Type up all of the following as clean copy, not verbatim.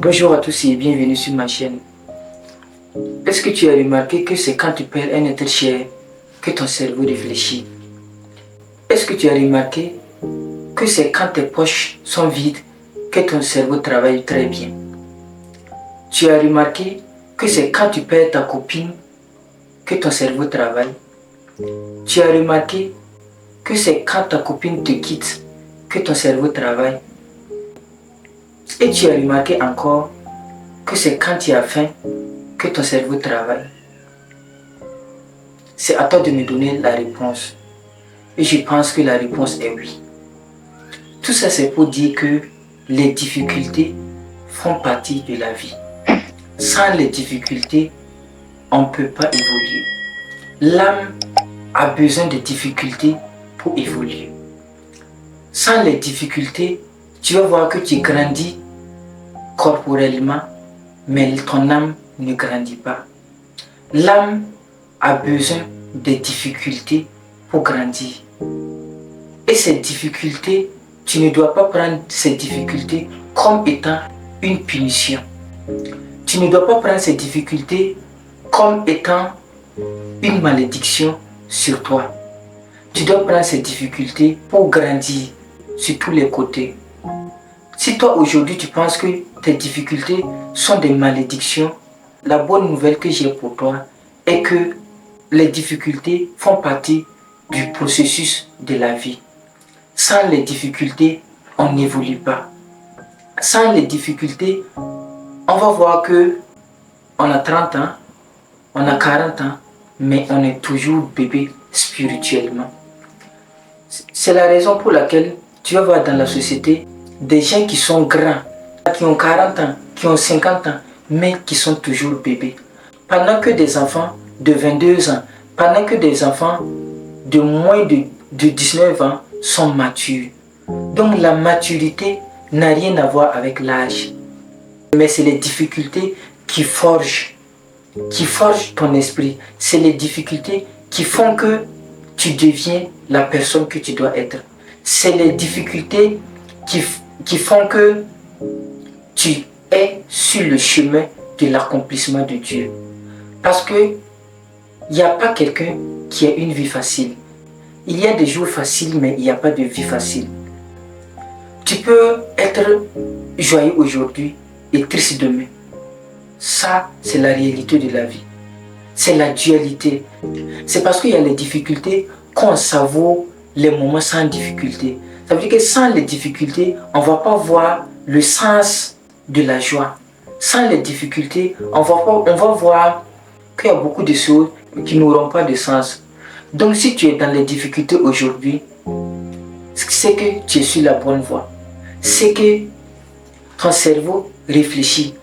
Bonjour à tous et bienvenue sur ma chaîne. Est-ce que tu as remarqué que c'est quand tu perds un être cher que ton cerveau réfléchit? Est-ce que tu as remarqué que c'est quand tes poches sont vides que ton cerveau travaille très bien? Tu as remarqué que c'est quand tu perds ta copine que ton cerveau travaille? Tu as remarqué que c'est quand ta copine te quitte que ton cerveau travaille? Et tu as remarqué encore que c'est quand tu as faim que ton cerveau travaille? C'est à toi de me donner la réponse. Et je pense que la réponse est oui. Tout ça, c'est pour dire que les difficultés font partie de la vie. Sans les difficultés, on ne peut pas évoluer. L'âme a besoin de difficultés pour évoluer. Sans les difficultés, tu vas voir que tu grandis corporellement, mais ton âme ne grandit pas. L'âme a besoin de difficultés pour grandir. Et ces difficultés, tu ne dois pas prendre ces difficultés comme étant une punition. Tu ne dois pas prendre ces difficultés comme étant une malédiction sur toi. Tu dois prendre ces difficultés pour grandir sur tous les côtés. Si toi aujourd'hui tu penses que tes difficultés sont des malédictions, la bonne nouvelle que j'ai pour toi est que les difficultés font partie du processus de la vie. Sans les difficultés, on n'évolue pas. Sans les difficultés, on va voir que on a 30 ans, on a 40 ans, mais on est toujours bébé spirituellement. C'est la raison pour laquelle tu vas voir dans la société des gens qui sont grands, qui ont 40 ans, qui ont 50 ans, mais qui sont toujours bébés. Pendant que des enfants de 22 ans, pendant que des enfants de moins de 19 ans sont matures. Donc la maturité n'a rien à voir avec l'âge. Mais c'est les difficultés qui forgent ton esprit. C'est les difficultés qui font que tu deviens la personne que tu dois être. C'est les difficultés qui font que tu es sur le chemin de l'accomplissement de Dieu. Parce que il n'y a pas quelqu'un qui a une vie facile. Il y a des jours faciles, mais il n'y a pas de vie facile. Tu peux être joyeux aujourd'hui et triste demain. Ça, c'est la réalité de la vie. C'est la dualité. C'est parce qu'il y a les difficultés qu'on savoure les moments sans difficulté. Ça veut dire que sans les difficultés, on ne va pas voir le sens de la joie. Sans les difficultés, on va voir qu'il y a beaucoup de choses qui n'auront pas de sens. Donc si tu es dans les difficultés aujourd'hui, c'est que tu es sur la bonne voie. C'est que ton cerveau réfléchit.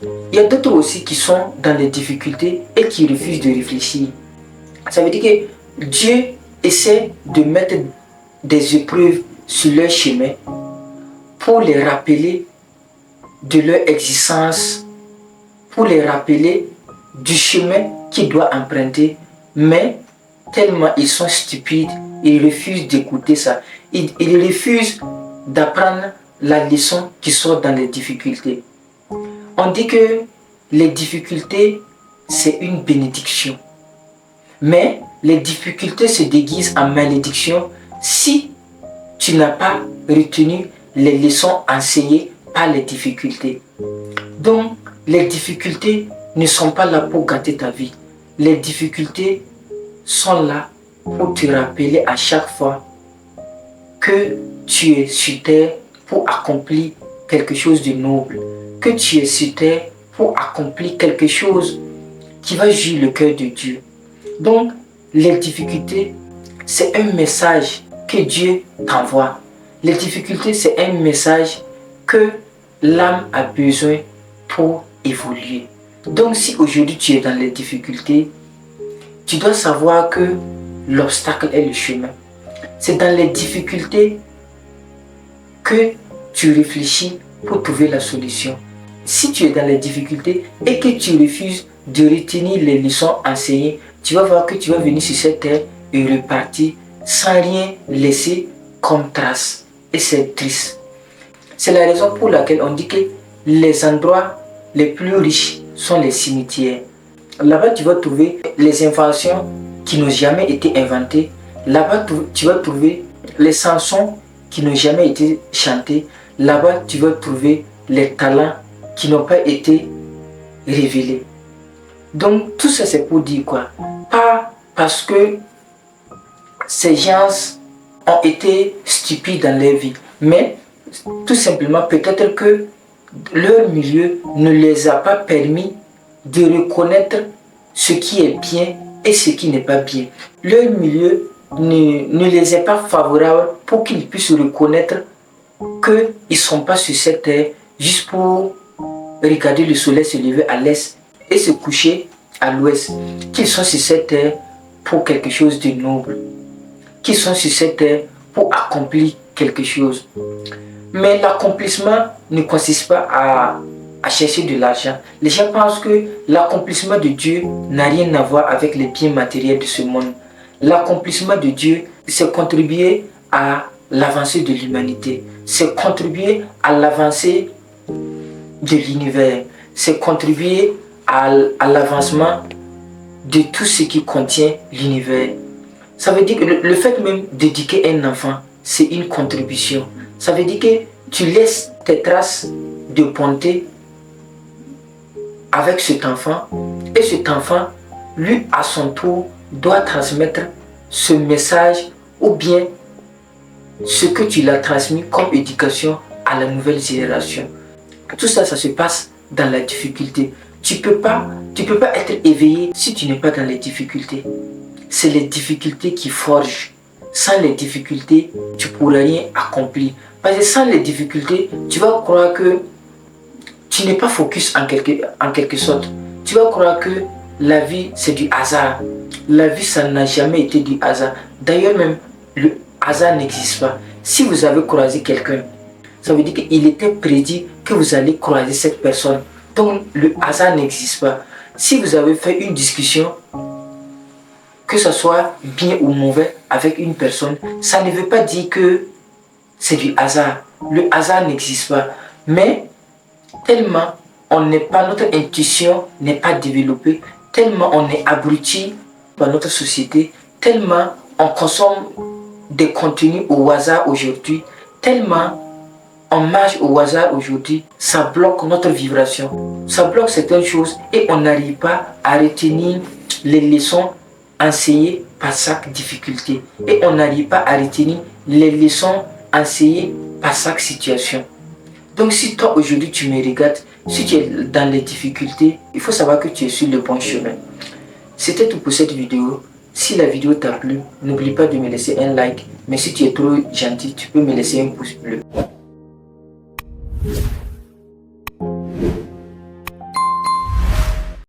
Il y a d'autres aussi qui sont dans les difficultés et qui refusent de réfléchir. Ça veut dire que Dieu essaie de mettre des épreuves sur leur chemin pour les rappeler de leur existence, pour les rappeler du chemin qu'ils doivent emprunter, mais tellement ils sont stupides, ils refusent d'écouter ça. Ils refusent d'apprendre la leçon qui sort dans les difficultés. On dit que les difficultés, c'est une bénédiction. Mais les difficultés se déguisent en malédiction si tu n'as pas retenu les leçons enseignées par les difficultés. Donc, les difficultés ne sont pas là pour gâter ta vie. Les difficultés sont là pour te rappeler à chaque fois que tu es sur terre pour accomplir quelque chose de noble, que tu es sur terre pour accomplir quelque chose qui va jouir le cœur de Dieu. Donc, les difficultés, c'est un message que Dieu t'envoie. Les difficultés, c'est un message que l'âme a besoin pour évoluer. Donc, si aujourd'hui tu es dans les difficultés, tu dois savoir que l'obstacle est le chemin. C'est dans les difficultés que tu réfléchis pour trouver la solution. Si tu es dans les difficultés et que tu refuses de retenir les leçons enseignées, tu vas voir que tu vas venir sur cette terre et repartir sans rien laisser comme trace. Et c'est triste. C'est la raison pour laquelle on dit que les endroits les plus riches sont les cimetières. Là-bas, tu vas trouver les inventions qui n'ont jamais été inventées. Là-bas, tu vas trouver les chansons qui n'ont jamais été chantées. Là-bas, tu vas trouver les talents qui n'ont pas été révélés. Donc, tout ça, c'est pour dire quoi? Pas parce que ces gens ont été stupides dans leur vie, mais tout simplement peut-être que leur milieu ne les a pas permis de reconnaître ce qui est bien et ce qui n'est pas bien. Leur milieu ne les est pas favorable pour qu'ils puissent reconnaître qu'ils ne sont pas sur cette terre juste pour regarder le soleil se lever à l'est et se coucher à l'ouest. Qu'ils sont sur cette terre pour quelque chose de noble. Qu'ils sont sur cette terre pour accomplir quelque chose. Mais l'accomplissement ne consiste pas à chercher de l'argent. Les gens pensent que l'accomplissement de Dieu n'a rien à voir avec les biens matériels de ce monde. L'accomplissement de Dieu, c'est contribuer à l'avancée de l'humanité. C'est contribuer à l'avancée de l'univers. C'est contribuer à l'avancement de tout ce qui contient l'univers. Ça veut dire que le fait même d'éduquer un enfant, c'est une contribution. Ça veut dire que tu laisses tes traces de bonté avec cet enfant et cet enfant, lui à son tour, doit transmettre ce message ou bien ce que tu l'as transmis comme éducation à la nouvelle génération. Tout ça, ça se passe dans la difficulté. Tu peux pas être éveillé si tu n'es pas dans les difficultés. C'est les difficultés qui forgent. Sans les difficultés, tu ne pourras rien accomplir. Parce que sans les difficultés, tu vas croire que tu n'es pas focus en quelque sorte. Tu vas croire que la vie, c'est du hasard. La vie, ça n'a jamais été du hasard. D'ailleurs même, le hasard n'existe pas. Si vous avez croisé quelqu'un, ça veut dire qu'il était prédit que vous allez croiser cette personne. Donc, le hasard n'existe pas. Si vous avez fait une discussion, que ce soit bien ou mauvais avec une personne, ça ne veut pas dire que c'est du hasard. Le hasard n'existe pas. Mais tellement notre intuition n'est pas développée, tellement on est abruti par notre société, tellement on consomme des contenus au hasard aujourd'hui, tellement on marche au hasard aujourd'hui, ça bloque notre vibration. Ça bloque certaines choses et on n'arrive pas à retenir les leçons enseignées par chaque difficulté. Et on n'arrive pas à retenir les leçons enseignées par chaque situation. Donc si toi aujourd'hui tu me regardes, si tu es dans les difficultés, il faut savoir que tu es sur le bon chemin. C'était tout pour cette vidéo. Si la vidéo t'a plu, n'oublie pas de me laisser un like. Mais si tu es trop gentil, tu peux me laisser un pouce bleu.